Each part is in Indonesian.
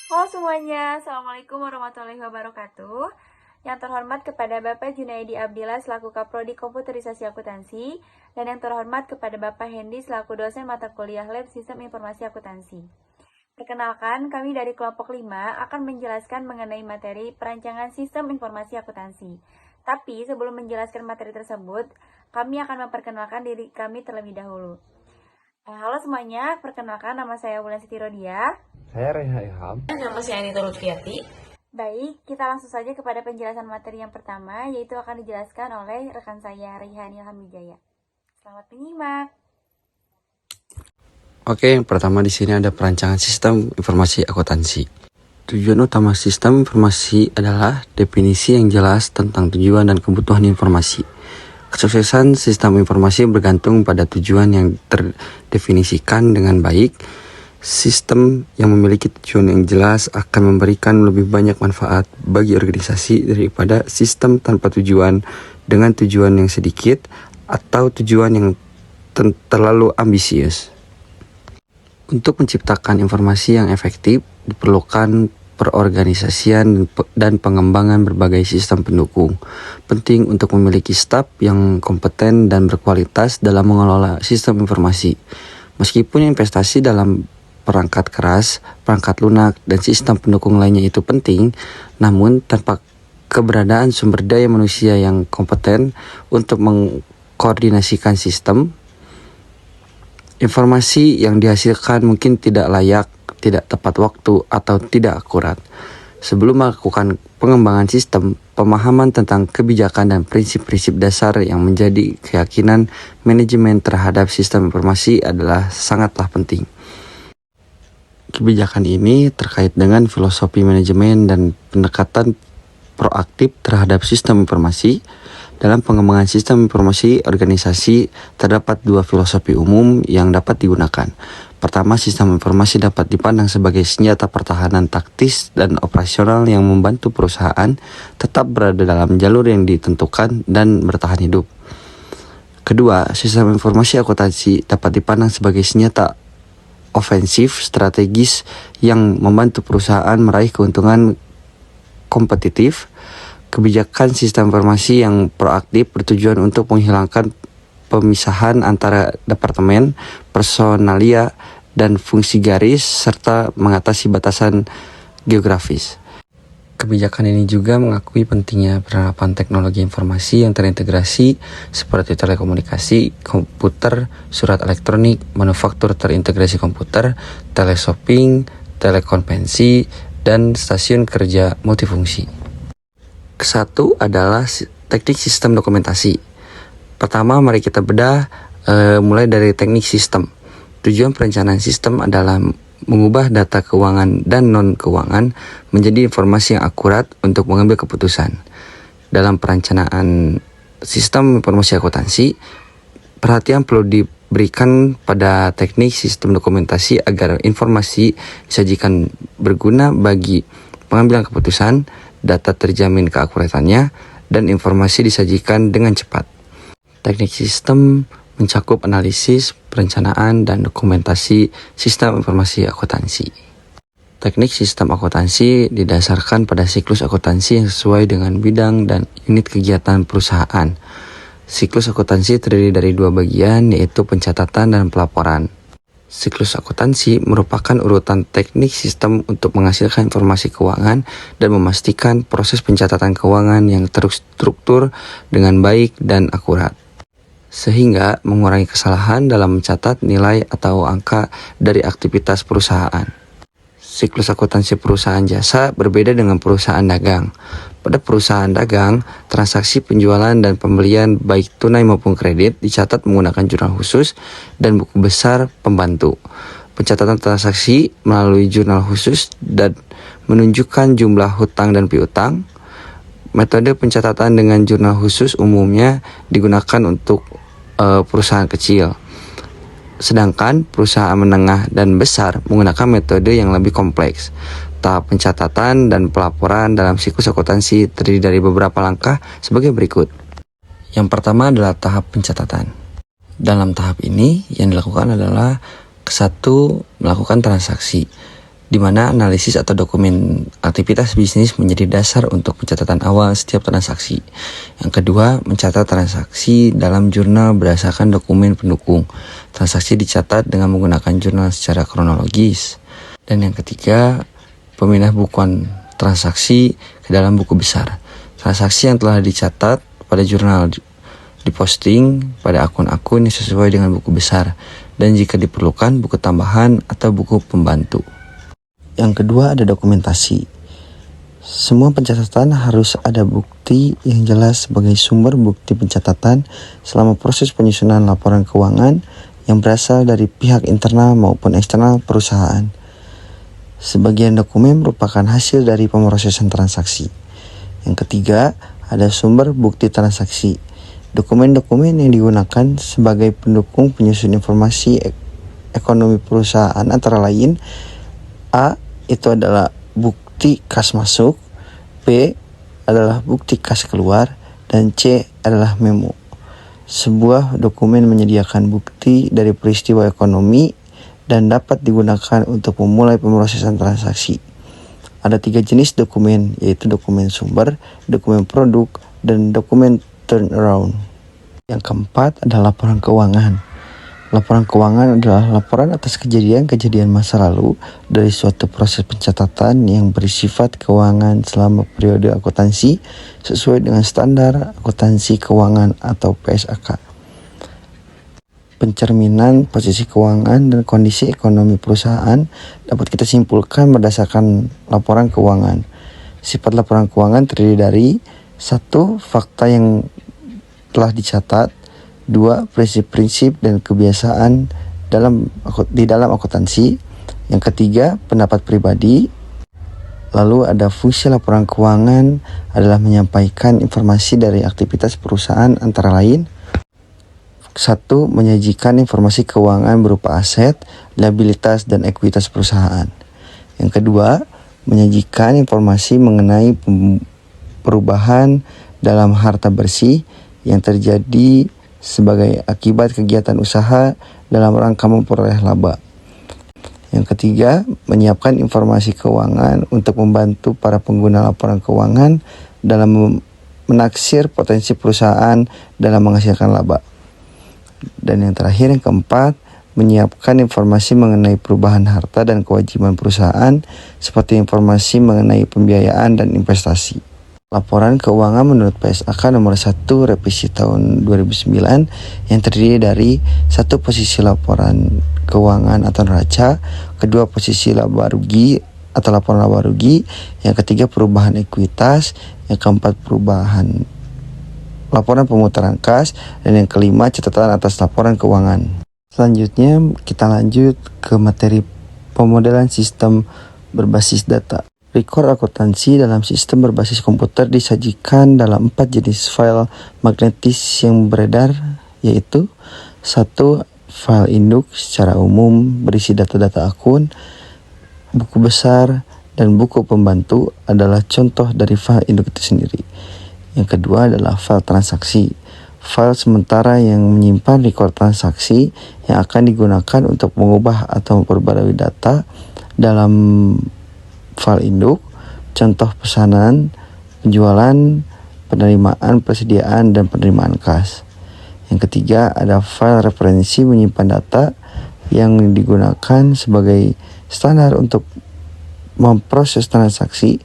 Halo semuanya, Assalamualaikum warahmatullahi wabarakatuh. Yang terhormat kepada Bapak Junaidi Abdillah selaku Kaprodi Komputerisasi Akuntansi, dan yang terhormat kepada Bapak Hendy selaku dosen mata kuliah Lab Sistem Informasi Akuntansi. Perkenalkan, kami dari kelompok 5 akan menjelaskan mengenai materi perancangan sistem informasi akuntansi. Tapi sebelum menjelaskan materi tersebut, kami akan memperkenalkan diri kami terlebih dahulu. Halo semuanya, perkenalkan nama saya Wulan Siti Rodia. Saya Reha Ilham. Nama saya Anita Lutfiati. Baik, kita langsung saja kepada penjelasan materi yang pertama, yaitu akan dijelaskan oleh rekan saya, Rehan Ilham Wijaya. Selamat menyimak. Oke, yang pertama di sini ada perancangan sistem informasi akuntansi. Tujuan utama sistem informasi adalah definisi yang jelas tentang tujuan dan kebutuhan informasi. Kesuksesan sistem informasi bergantung pada tujuan yang terdefinisikan dengan baik. Sistem yang memiliki tujuan yang jelas akan memberikan lebih banyak manfaat bagi organisasi daripada sistem tanpa tujuan dengan tujuan yang sedikit atau tujuan yang terlalu ambisius. Untuk menciptakan informasi yang efektif, diperlukan perorganisasian dan pengembangan berbagai sistem pendukung. Penting untuk memiliki staf yang kompeten dan berkualitas dalam mengelola sistem informasi. Meskipun investasi dalam perangkat keras, perangkat lunak, dan sistem pendukung lainnya itu penting, namun tanpa keberadaan sumber daya manusia yang kompeten untuk mengkoordinasikan sistem, informasi yang dihasilkan mungkin tidak layak, tidak tepat waktu, atau tidak akurat. Sebelum melakukan pengembangan sistem, pemahaman tentang kebijakan dan prinsip-prinsip dasar yang menjadi keyakinan manajemen terhadap sistem informasi adalah sangatlah penting. Kebijakan ini terkait dengan filosofi manajemen dan pendekatan proaktif terhadap sistem informasi. Dalam pengembangan sistem informasi organisasi, terdapat dua filosofi umum yang dapat digunakan. Pertama, sistem informasi dapat dipandang sebagai senjata pertahanan taktis dan operasional yang membantu perusahaan tetap berada dalam jalur yang ditentukan dan bertahan hidup. Kedua, sistem informasi akuntansi dapat dipandang sebagai senjata ofensif strategis yang membantu perusahaan meraih keuntungan kompetitif. Kebijakan sistem informasi yang proaktif bertujuan untuk menghilangkan pemisahan antara departemen, personalia, dan fungsi garis serta mengatasi batasan geografis. Kebijakan ini juga mengakui pentingnya penerapan teknologi informasi yang terintegrasi seperti telekomunikasi, komputer, surat elektronik, manufaktur terintegrasi komputer, teleshopping, telekonferensi, dan stasiun kerja multifungsi. Kesatu adalah teknik sistem dokumentasi. Pertama, mari kita bedah mulai dari teknik sistem. Tujuan perencanaan sistem adalah mengubah data keuangan dan non-keuangan menjadi informasi yang akurat untuk mengambil keputusan. Dalam perencanaan sistem informasi akuntansi, perhatian perlu diberikan pada teknik sistem dokumentasi agar informasi disajikan berguna bagi pengambilan keputusan, data terjamin keakuratannya, dan informasi disajikan dengan cepat. Teknik sistem mencakup analisis, perencanaan, dan dokumentasi sistem informasi akuntansi. Teknik sistem akuntansi didasarkan pada siklus akuntansi yang sesuai dengan bidang dan unit kegiatan perusahaan. Siklus akuntansi terdiri dari dua bagian, yaitu pencatatan dan pelaporan. Siklus akuntansi merupakan urutan teknik sistem untuk menghasilkan informasi keuangan dan memastikan proses pencatatan keuangan yang terstruktur dengan baik dan akurat, sehingga mengurangi kesalahan dalam mencatat nilai atau angka dari aktivitas perusahaan. Siklus akuntansi perusahaan jasa berbeda dengan perusahaan dagang. Pada perusahaan dagang, transaksi penjualan dan pembelian baik tunai maupun kredit dicatat menggunakan jurnal khusus dan buku besar pembantu. Pencatatan transaksi melalui jurnal khusus dan menunjukkan jumlah hutang dan piutang. Metode pencatatan dengan jurnal khusus umumnya digunakan untuk perusahaan kecil, sedangkan perusahaan menengah dan besar menggunakan metode yang lebih kompleks. Tahap pencatatan dan pelaporan dalam siklus akuntansi terdiri dari beberapa langkah sebagai berikut. Yang pertama adalah tahap pencatatan. Dalam tahap ini yang dilakukan adalah satu, melakukan transaksi. di mana analisis atau dokumen aktivitas bisnis menjadi dasar untuk pencatatan awal setiap transaksi. Yang kedua, mencatat transaksi dalam jurnal berdasarkan dokumen pendukung. Transaksi dicatat dengan menggunakan jurnal secara kronologis. Dan yang ketiga, pemindah bukuan transaksi ke dalam buku besar. Transaksi yang telah dicatat pada jurnal diposting pada akun-akun yang sesuai dengan buku besar, dan jika diperlukan buku tambahan atau buku pembantu. Yang kedua ada dokumentasi. Semua pencatatan harus ada bukti yang jelas sebagai sumber bukti pencatatan selama proses penyusunan laporan keuangan yang berasal dari pihak internal maupun eksternal perusahaan. Sebagian dokumen merupakan hasil dari pemrosesan transaksi. Yang ketiga, ada sumber bukti transaksi. Dokumen-dokumen yang digunakan sebagai pendukung penyusun informasi ekonomi perusahaan antara lain: A. Itu adalah bukti kas masuk, B. adalah bukti kas keluar, dan C. adalah memo. Sebuah dokumen menyediakan bukti dari peristiwa ekonomi dan dapat digunakan untuk memulai pemrosesan transaksi. Ada 3 jenis dokumen, yaitu dokumen sumber, dokumen produk, dan dokumen turnaround. Yang keempat adalah laporan keuangan. Laporan keuangan adalah laporan atas kejadian-kejadian masa lalu dari suatu proses pencatatan yang bersifat keuangan selama periode akuntansi sesuai dengan standar akuntansi keuangan atau PSAK. Pencerminan posisi keuangan dan kondisi ekonomi perusahaan dapat kita simpulkan berdasarkan laporan keuangan. Sifat laporan keuangan terdiri dari 1. Fakta yang telah dicatat, 2. Prinsip-prinsip dan kebiasaan di dalam akuntansi. Yang ketiga, pendapat pribadi. Lalu ada fungsi laporan keuangan adalah menyampaikan informasi dari aktivitas perusahaan antara lain: 1. Menyajikan informasi keuangan berupa aset, liabilitas, dan ekuitas perusahaan. Yang kedua, menyajikan informasi mengenai perubahan dalam harta bersih yang terjadi sebagai akibat kegiatan usaha dalam rangka memperoleh laba. Yang ketiga, menyiapkan informasi keuangan untuk membantu para pengguna laporan keuangan dalam menaksir potensi perusahaan dalam menghasilkan laba. Dan yang terakhir, yang keempat, menyiapkan informasi mengenai perubahan harta dan kewajiban perusahaan seperti informasi mengenai pembiayaan dan investasi. Laporan keuangan menurut PSAK nomor 1 revisi tahun 2009 yang terdiri dari 1. Posisi laporan keuangan atau neraca, 2. Posisi laba rugi atau laporan laba rugi, yang ketiga perubahan ekuitas, yang keempat perubahan laporan pemutaran kas, dan yang kelima catatan atas laporan keuangan. Selanjutnya kita lanjut ke materi pemodelan sistem berbasis data. Rekor akuntansi dalam sistem berbasis komputer disajikan dalam 4 jenis file magnetis yang beredar, yaitu 1. File induk secara umum berisi data-data akun. Buku besar dan buku pembantu adalah contoh dari file induk itu sendiri. Yang kedua adalah file transaksi, file sementara yang menyimpan rekor transaksi yang akan digunakan untuk mengubah atau memperbarui data dalam file induk, contoh pesanan, penjualan, penerimaan, persediaan, dan penerimaan kas. Yang ketiga ada file referensi menyimpan data yang digunakan sebagai standar untuk memproses transaksi.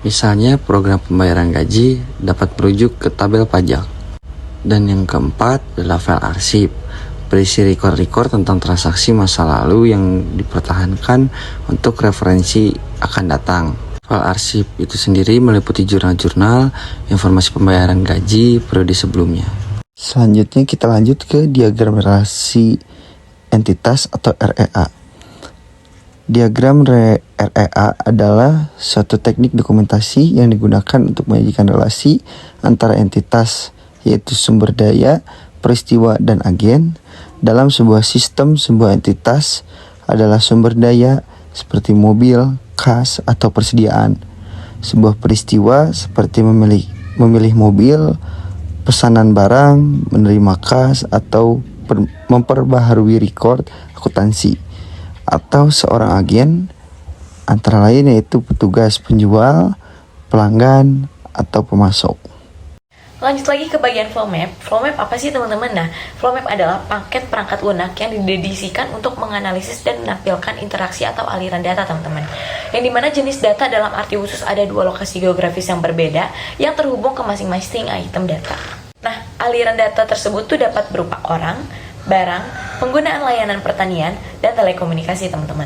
Misalnya program pembayaran gaji dapat merujuk ke tabel pajak. Dan yang keempat adalah file arsip, berisi rekor-rekor tentang transaksi masa lalu yang dipertahankan untuk referensi akan datang. File arsip itu sendiri meliputi jurnal-jurnal, informasi pembayaran gaji periode sebelumnya. Selanjutnya kita lanjut ke diagram relasi entitas atau REA. Diagram REA adalah suatu teknik dokumentasi yang digunakan untuk menyajikan relasi antara entitas, yaitu sumber daya, peristiwa, dan agen. Dalam sebuah sistem, sebuah entitas adalah sumber daya seperti mobil, kas, atau persediaan. Sebuah peristiwa seperti memilih mobil, pesanan barang, menerima kas, atau memperbaharui rekor akuntansi. Atau seorang agen antara lain yaitu petugas penjual, pelanggan, atau pemasok. Lanjut lagi ke bagian flow map. Flow map apa sih teman-teman? Nah, flow map adalah paket perangkat lunak yang didedikasikan untuk menganalisis dan menampilkan interaksi atau aliran data teman-teman. Yang dimana jenis data dalam arti khusus ada dua lokasi geografis yang berbeda yang terhubung ke masing-masing item data. Nah, aliran data tersebut tuh dapat berupa orang, barang, penggunaan layanan pertanian, dan telekomunikasi teman-teman.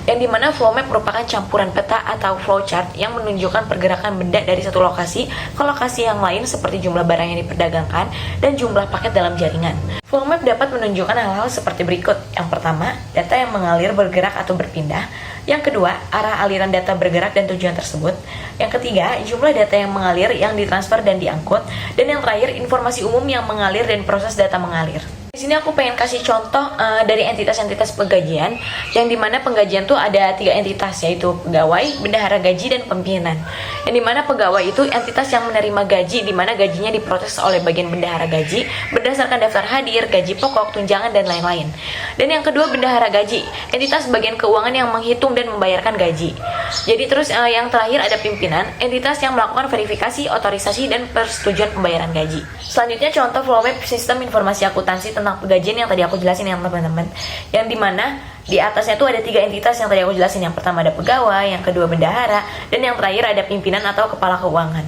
Yang dimana flow map merupakan campuran peta atau flowchart yang menunjukkan pergerakan benda dari satu lokasi ke lokasi yang lain seperti jumlah barang yang diperdagangkan dan jumlah paket dalam jaringan. Flow map dapat menunjukkan hal-hal seperti berikut. Yang pertama, data yang mengalir, bergerak, atau berpindah. Yang kedua, arah aliran data bergerak dan tujuan tersebut. Yang ketiga, jumlah data yang mengalir, yang ditransfer dan diangkut. Dan yang terakhir, informasi umum yang mengalir dan proses data mengalir. Di sini aku pengen kasih contoh dari entitas-entitas penggajian, yang dimana penggajian tuh ada 3 entitas, yaitu pegawai, bendahara gaji, dan pimpinan. Yang dimana pegawai itu entitas yang menerima gaji, dimana gajinya diproses oleh bagian bendahara gaji berdasarkan daftar hadir, gaji pokok, tunjangan, dan lain-lain. Dan yang kedua, bendahara gaji, entitas bagian keuangan yang menghitung dan membayarkan gaji. Jadi terus yang terakhir ada pimpinan, entitas yang melakukan verifikasi, otorisasi, dan persetujuan pembayaran gaji. Selanjutnya contoh flow map sistem informasi akuntansi tentang penggajian yang tadi aku jelasin ya teman-teman. Yang dimana di atasnya tuh ada 3 entitas yang tadi aku jelasin. Yang pertama ada pegawai, yang kedua bendahara, dan yang terakhir ada pimpinan atau kepala keuangan.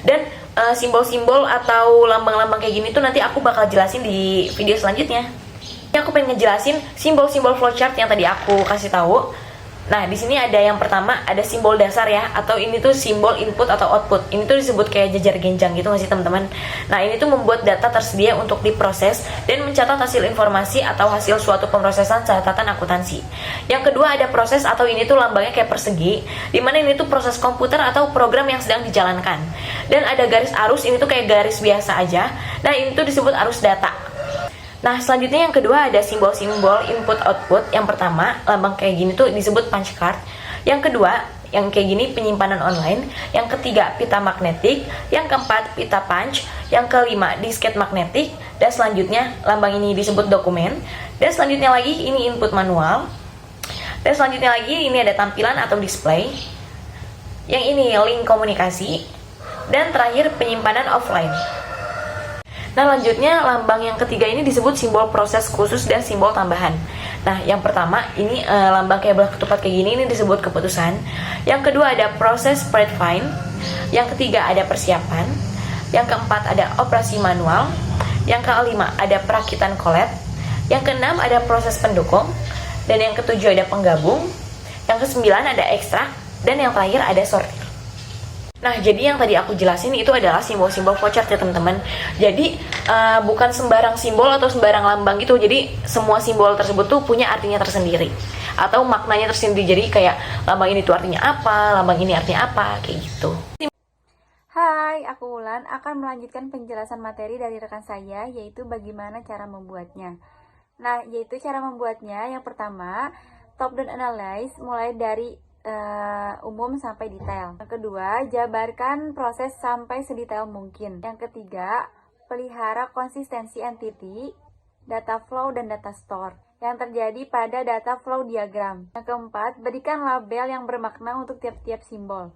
Dan simbol-simbol atau lambang-lambang kayak gini tuh nanti aku bakal jelasin di video selanjutnya. Ini aku pengen ngejelasin simbol-simbol flowchart yang tadi aku kasih tahu. Nah, di sini ada yang pertama, ada simbol dasar ya, atau ini tuh simbol input atau output. Ini tuh disebut kayak jejar genjang gitu nggak sih teman-teman? Nah, ini tuh membuat data tersedia untuk diproses dan mencatat hasil informasi atau hasil suatu pemrosesan catatan akuntansi. Yang kedua ada proses, atau ini tuh lambangnya kayak persegi, dimana ini tuh proses komputer atau program yang sedang dijalankan. Dan ada garis arus, ini tuh kayak garis biasa aja. Nah, ini tuh disebut arus data. Nah, selanjutnya yang kedua ada simbol-simbol input-output. Yang pertama, lambang kayak gini tuh disebut punch card. Yang kedua, yang kayak gini penyimpanan online. Yang ketiga, pita magnetik. Yang keempat, pita punch. Yang kelima, disket magnetik. Dan selanjutnya, lambang ini disebut dokumen. Dan selanjutnya lagi, ini input manual. Dan selanjutnya lagi, ini ada tampilan atau display. Yang ini link komunikasi. Dan terakhir, penyimpanan offline. Nah, lanjutnya lambang yang ketiga ini disebut simbol proses khusus dan simbol tambahan. Nah, yang pertama ini lambang kayak belah ketupat kayak gini, ini disebut keputusan. Yang kedua ada proses predefine. Yang ketiga ada persiapan. Yang keempat ada operasi manual. Yang kelima ada perakitan kolet. Yang keenam ada proses pendukung. Dan yang ketujuh ada penggabung. Yang kesembilan ada ekstrak. Dan yang terakhir ada sortir. Nah, jadi yang tadi aku jelasin itu adalah simbol-simbol flowchart ya teman-teman. Jadi bukan sembarang simbol atau sembarang lambang gitu. Jadi semua simbol tersebut tuh punya artinya tersendiri atau maknanya tersendiri. Jadi kayak lambang ini tuh artinya apa, lambang ini artinya apa, kayak gitu. Hai, aku Wulan akan melanjutkan penjelasan materi dari rekan saya, yaitu bagaimana cara membuatnya. Nah, yaitu cara membuatnya yang pertama, top down analyze mulai dari umum sampai detail. Yang kedua, jabarkan proses sampai sedetail mungkin. Yang ketiga, pelihara konsistensi entity, data flow, dan data store yang terjadi pada data flow diagram. Yang keempat, berikan label yang bermakna untuk tiap-tiap simbol.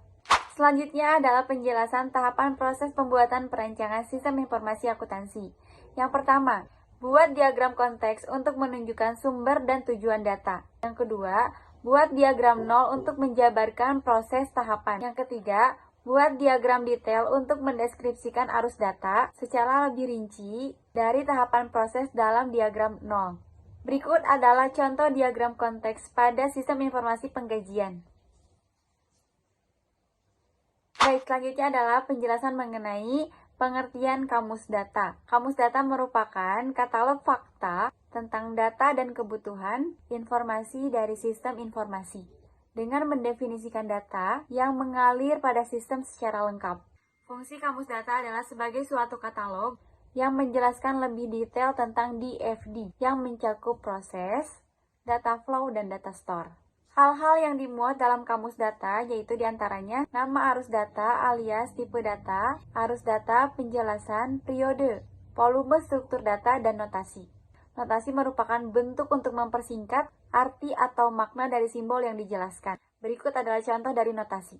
Selanjutnya adalah penjelasan tahapan proses pembuatan perancangan sistem informasi akuntansi. Yang pertama, buat diagram konteks untuk menunjukkan sumber dan tujuan data. Yang kedua, buat diagram nol untuk menjabarkan proses tahapan. Yang ketiga, buat diagram detail untuk mendeskripsikan arus data secara lebih rinci dari tahapan proses dalam diagram nol. Berikut adalah contoh diagram konteks pada sistem informasi penggajian. Baik, selanjutnya adalah penjelasan mengenai pengertian kamus data. Kamus data merupakan katalog fakta tentang data dan kebutuhan informasi dari sistem informasi dengan mendefinisikan data yang mengalir pada sistem secara lengkap. Fungsi kamus data adalah sebagai suatu katalog yang menjelaskan lebih detail tentang DFD yang mencakup proses, data flow, dan data store. Hal-hal yang dimuat dalam kamus data yaitu diantaranya nama arus data alias tipe data, arus data, penjelasan, periode, volume, struktur data, dan notasi. Notasi merupakan bentuk untuk mempersingkat arti atau makna dari simbol yang dijelaskan. Berikut adalah contoh dari notasi.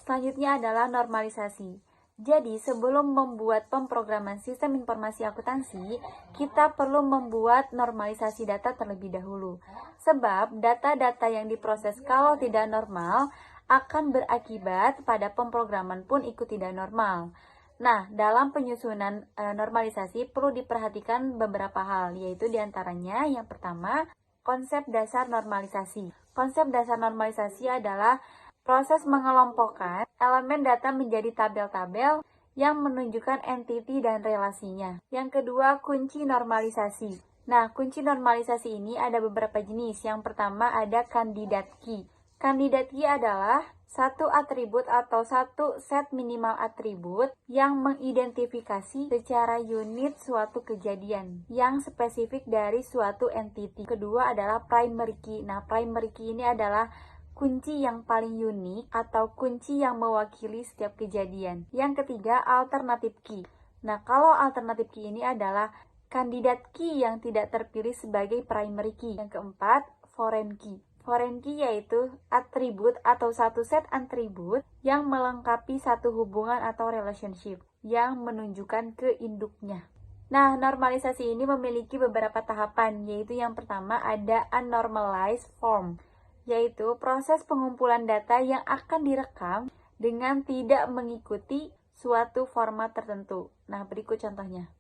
Selanjutnya adalah normalisasi. Jadi, sebelum membuat pemrograman sistem informasi akuntansi, kita perlu membuat normalisasi data terlebih dahulu. Sebab, data-data yang diproses kalau tidak normal akan berakibat pada pemrograman pun ikut tidak normal. Nah, dalam penyusunan normalisasi perlu diperhatikan beberapa hal, yaitu diantaranya yang pertama, konsep dasar normalisasi. Konsep dasar normalisasi adalah proses mengelompokkan elemen data menjadi tabel-tabel yang menunjukkan entiti dan relasinya. Yang kedua, kunci normalisasi. Nah, kunci normalisasi ini ada beberapa jenis. Yang pertama ada kandidat key. Kandidat key adalah satu atribut atau satu set minimal atribut yang mengidentifikasi secara unit suatu kejadian yang spesifik dari suatu entiti. Kedua adalah primary key. Nah, primary key ini adalah kunci yang paling unik atau kunci yang mewakili setiap kejadian. Yang ketiga, alternative key. Nah, kalau alternative key ini adalah kandidat key yang tidak terpilih sebagai primary key. Yang keempat, foreign key. Foreign key yaitu atribut atau satu set atribut yang melengkapi satu hubungan atau relationship yang menunjukkan ke induknya. Nah, normalisasi ini memiliki beberapa tahapan, yaitu yang pertama ada unnormalized form, yaitu proses pengumpulan data yang akan direkam dengan tidak mengikuti suatu format tertentu. Nah, berikut contohnya.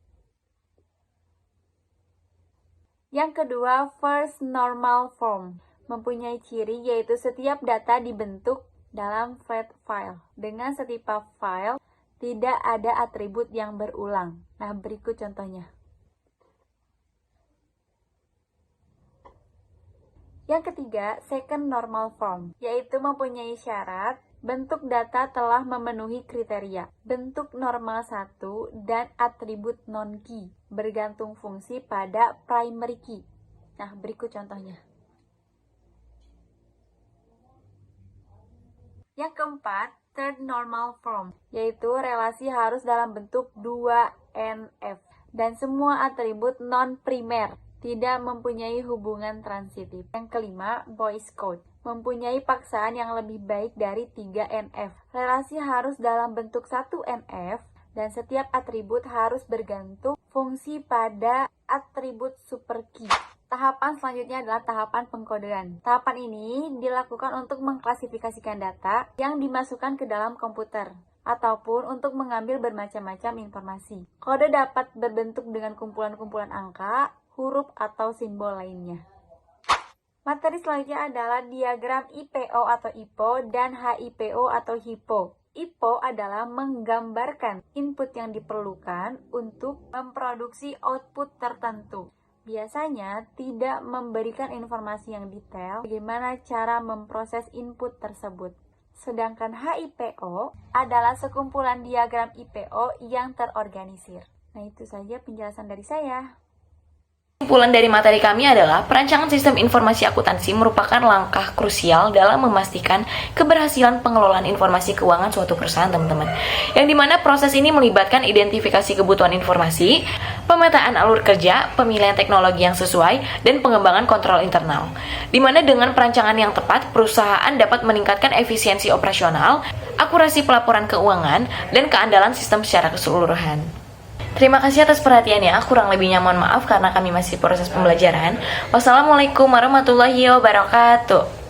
Yang kedua, first normal form, mempunyai ciri yaitu setiap data dibentuk dalam flat file. Dengan setiap file, tidak ada atribut yang berulang. Nah, berikut contohnya. Yang ketiga, second normal form, yaitu mempunyai syarat bentuk data telah memenuhi kriteria. Bentuk normal 1 dan atribut non-key, bergantung fungsi pada primary key. Nah, berikut contohnya. Yang keempat, third normal form, yaitu relasi harus dalam bentuk 2NF, dan semua atribut non-primer tidak mempunyai hubungan transitif. Yang kelima, Boyce code, mempunyai paksaan yang lebih baik dari 3NF. Relasi harus dalam bentuk 1NF dan setiap atribut harus bergantung fungsi pada atribut super key. Tahapan selanjutnya adalah tahapan pengkodean. Tahapan ini dilakukan untuk mengklasifikasikan data yang dimasukkan ke dalam komputer ataupun untuk mengambil bermacam-macam informasi. Kode dapat berbentuk dengan kumpulan-kumpulan angka, huruf atau simbol lainnya. Materi selanjutnya adalah diagram IPO atau IPO dan HIPO atau HIPO. IPO adalah menggambarkan input yang diperlukan untuk memproduksi output tertentu. Biasanya tidak memberikan informasi yang detail bagaimana cara memproses input tersebut. Sedangkan HIPO adalah sekumpulan diagram IPO yang terorganisir. Nah, itu saja penjelasan dari saya. Kesimpulan dari materi kami adalah perancangan sistem informasi akuntansi merupakan langkah krusial dalam memastikan keberhasilan pengelolaan informasi keuangan suatu perusahaan, teman-teman. Yang dimana proses ini melibatkan identifikasi kebutuhan informasi, pemetaan alur kerja, pemilihan teknologi yang sesuai, dan pengembangan kontrol internal. Dimana dengan perancangan yang tepat, perusahaan dapat meningkatkan efisiensi operasional, akurasi pelaporan keuangan, dan keandalan sistem secara keseluruhan. Terima kasih atas perhatiannya, kurang lebihnya mohon maaf karena kami masih proses pembelajaran. Wassalamualaikum warahmatullahi wabarakatuh.